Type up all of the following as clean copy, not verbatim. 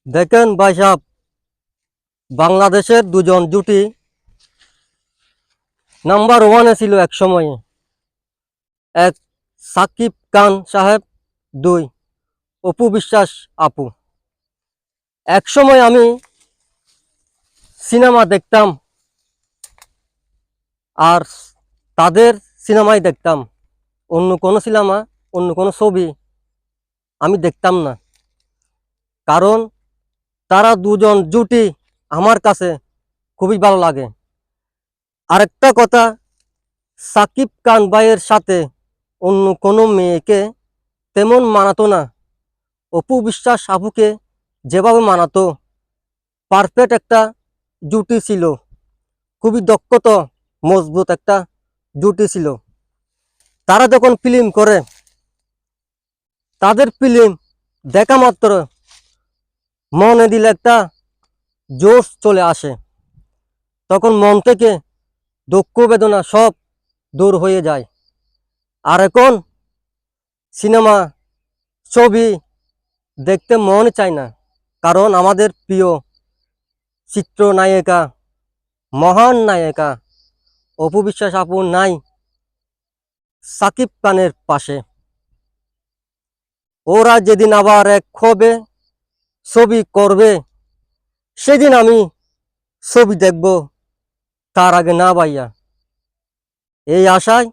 দেখেন ভাই সাহেব, বাংলাদেশের দুজন জুটি নাম্বার ওয়ানে ছিল এক সময়ে। এক সাকিব খান সাহেব, দুই অপু বিশ্বাস আপু। এক সময় আমি সিনেমা দেখতাম, আর তাদের সিনেমাই দেখতাম। অন্য কোনো সিনেমা, অন্য কোনো ছবি আমি দেখতাম না, কারণ তারা দুজন জুটি আমার কাছে খুবই ভালো লাগে। আরেকটা কথা, সাকিব খান ভাইয়ের সাথে অন্য কোনো মেয়েকে তেমন মানাতো না। অপু বিশ্বাস আপুকে যেভাবে মানাতো, পারফেক্ট একটা জুটি ছিল। খুবই দক্ষতা, মজবুত একটা জুটি ছিল। তারা যখন ফিল্ম করে, তাদের ফিল্ম দেখা মাত্র মনে দিলে একটা জোশ চলে আসে। তখন মন থেকে দুঃখ বেদনা সব দূর হয়ে যায়। আর এখন সিনেমা, ছবি দেখতে মন চায় না, কারণ আমাদের প্রিয় চিত্রনায়িকা, মহান নায়িকা অপু বিশ্বাস আপু নাই সাকিব খানের পাশে। ওরা যেদিন আবার এক হবে, ছবি করবে, সেদিন আমি ছবি দেখব, তার আগে না ভাইয়া। এই আশায়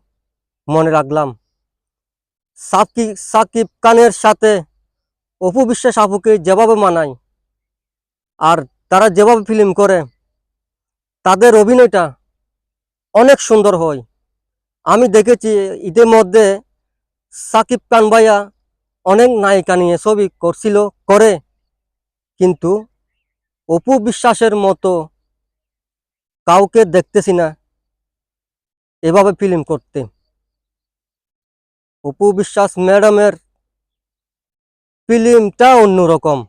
মনে রাখলাম। সাকিব খানের সাথে অপু বিশ্বাস আপুকে যেভাবে মানায়, আর তারা যেভাবে ফিল্ম করে, তাদের অভিনয়টা অনেক সুন্দর হয়। আমি দেখেছি ইতিমধ্যে সাকিব খান ভাইয়া অনেক নায়িকা নিয়ে ছবি করে, কিন্তু অপু বিশ্বাসের মতো কাউকে দেখতেছি না এভাবে ফিল্ম করতে। অপু বিশ্বাস ম্যাডামের ফিল্মটা অন্যরকম,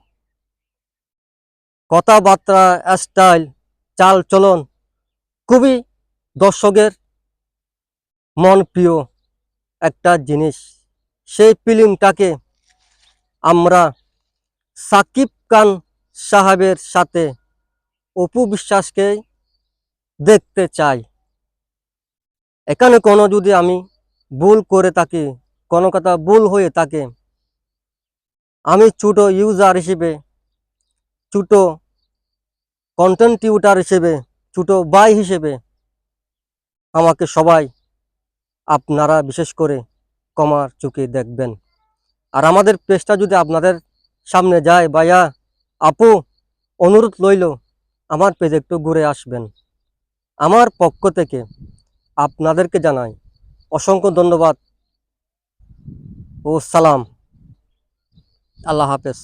কথাবার্তা, স্টাইল, চাল চলন খুবই দর্শকের মন প্রিয় একটা জিনিস। সেই ফিল্মটাকে আমরা সাকিব খান সাহেবের সাথে অপু বিশ্বাসকে দেখতে চাই। এখানে কোনো যদি আমি ভুল করে থাকি, কোনো কথা ভুল হয়ে থাকে, আমি ছোট ইউজার হিসেবে, ছোট কন্টেন্ট টিউটার হিসেবে, ছোট ভাই হিসেবে আমাকে সবাই, আপনারা বিশেষ করে ক্ষমার চোখে দেখবেন। আর আমাদের পেজটা যদি আপনাদের সামনে যায়, ভাইয়া আপু, অনুরোধ লইল আমার পেজে একটু ঘুরে আসবেন। আমার পক্ষ থেকে আপনাদেরকে জানাই অসংখ্য ধন্যবাদ ও সালাম। আল্লাহ হাফেজ।